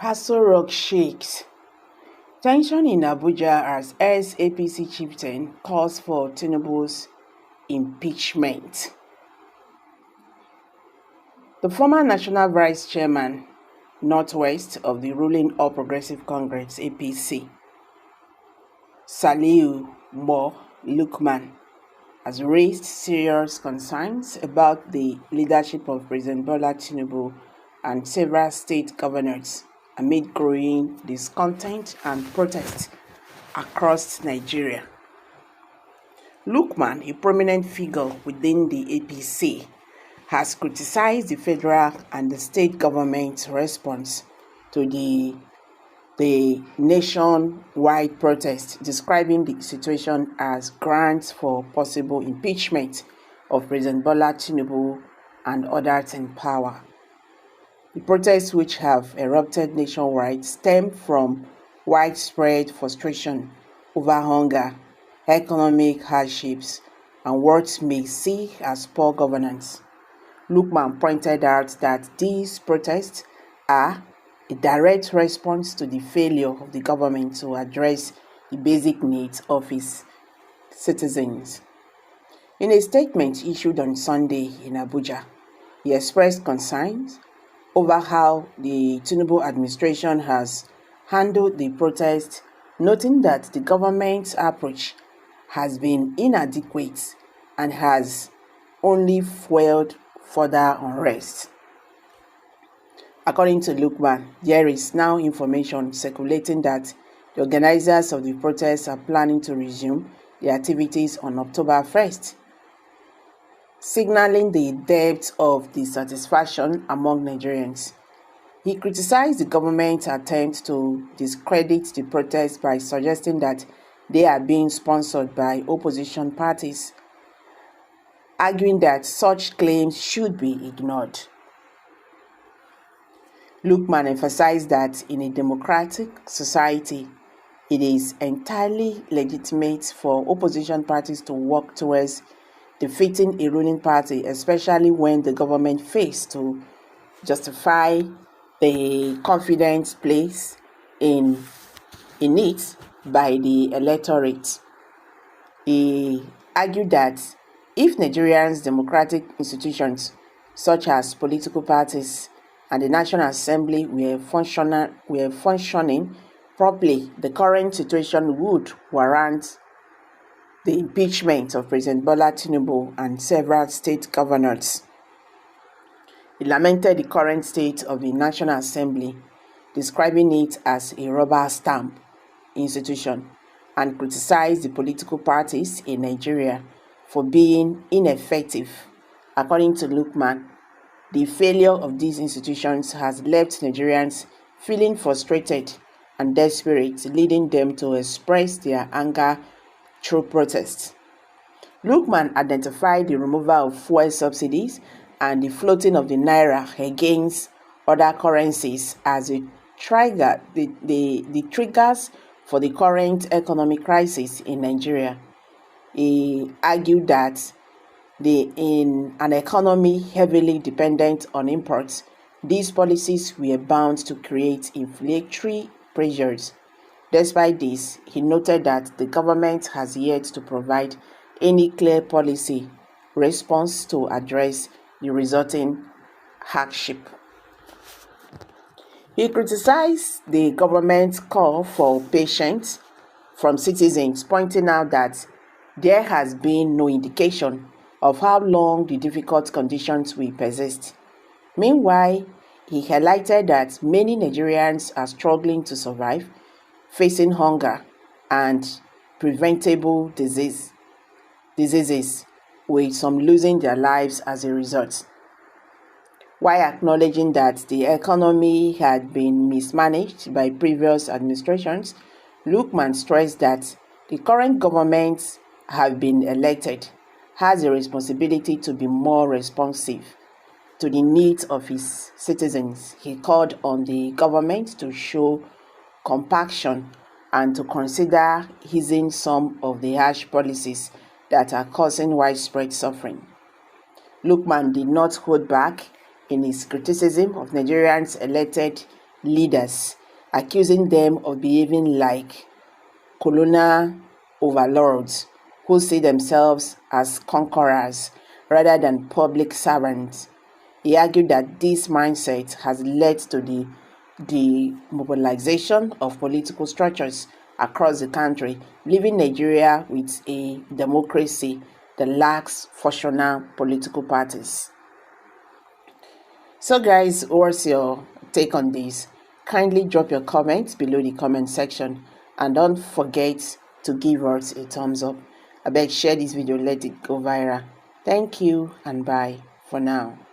ASO Rock shakes. Tension in Abuja as APC chieftain calls for Tinubu's impeachment. The former National Vice Chairman, Northwest of the ruling All Progressive Congress APC, Saliu Mo Lukman, has raised serious concerns about the leadership of President Bola Tinubu and several state governors amid growing discontent and protests across Nigeria. Lukman, a prominent figure within the APC, has criticized the federal and the state government's response to the nationwide protest, describing the situation as grounds for possible impeachment of President Bola Tinubu and others in power. The protests, which have erupted nationwide, stem from widespread frustration over hunger, economic hardships, and what may see as poor governance. Lukman pointed out that these protests are a direct response to the failure of the government to address the basic needs of its citizens. In a statement issued on Sunday in Abuja, he expressed concerns over how the Tinubu administration has handled the protest, noting that the government's approach has been inadequate and has only fueled further unrest. According to Lukman, there is now information circulating that the organizers of the protests are planning to resume their activities on October 1st, signaling the depth of dissatisfaction among Nigerians. He criticized the government's attempt to discredit the protests by suggesting that they are being sponsored by opposition parties, arguing that such claims should be ignored. Lukman emphasized that in a democratic society, it is entirely legitimate for opposition parties to work towards defeating a ruling party, especially when the government fails to justify the confidence placed in it by the electorate. He argued that if Nigerians' democratic institutions, such as political parties and the National Assembly, were functioning properly, the current situation would warrant the impeachment of President Bola Tinubu and several state governors. He lamented the current state of the National Assembly, describing it as a rubber stamp institution, and criticized the political parties in Nigeria for being ineffective. According to Lukman, the failure of these institutions has left Nigerians feeling frustrated and desperate, leading them to express their anger through protests. Lukman identified the removal of fuel subsidies and the floating of the naira against other currencies as a trigger, the triggers for the current economic crisis in Nigeria. He argued that in an economy heavily dependent on imports, these policies were bound to create inflationary pressures. Despite this, he noted that the government has yet to provide any clear policy response to address the resulting hardship. He criticized the government's call for patience from citizens, pointing out that there has been no indication of how long the difficult conditions will persist. Meanwhile, he highlighted that many Nigerians are struggling to survive, facing hunger and preventable diseases, with some losing their lives as a result. While acknowledging that the economy had been mismanaged by previous administrations, Lukman stressed that the current government have been elected has a responsibility to be more responsive to the needs of its citizens. He called on the government to show compassion and to consider easing some of the harsh policies that are causing widespread suffering. Lukman did not hold back in his criticism of Nigerians' elected leaders, accusing them of behaving like colonial overlords who see themselves as conquerors rather than public servants. He argued that this mindset has led to the demobilization of political structures across the country, leaving Nigeria with a democracy that lacks functional political parties. So guys, what's your take on this? Kindly drop your comments below the comment section and don't forget to give us a thumbs up. I beg, share this video, let it go viral. Thank you and bye for now.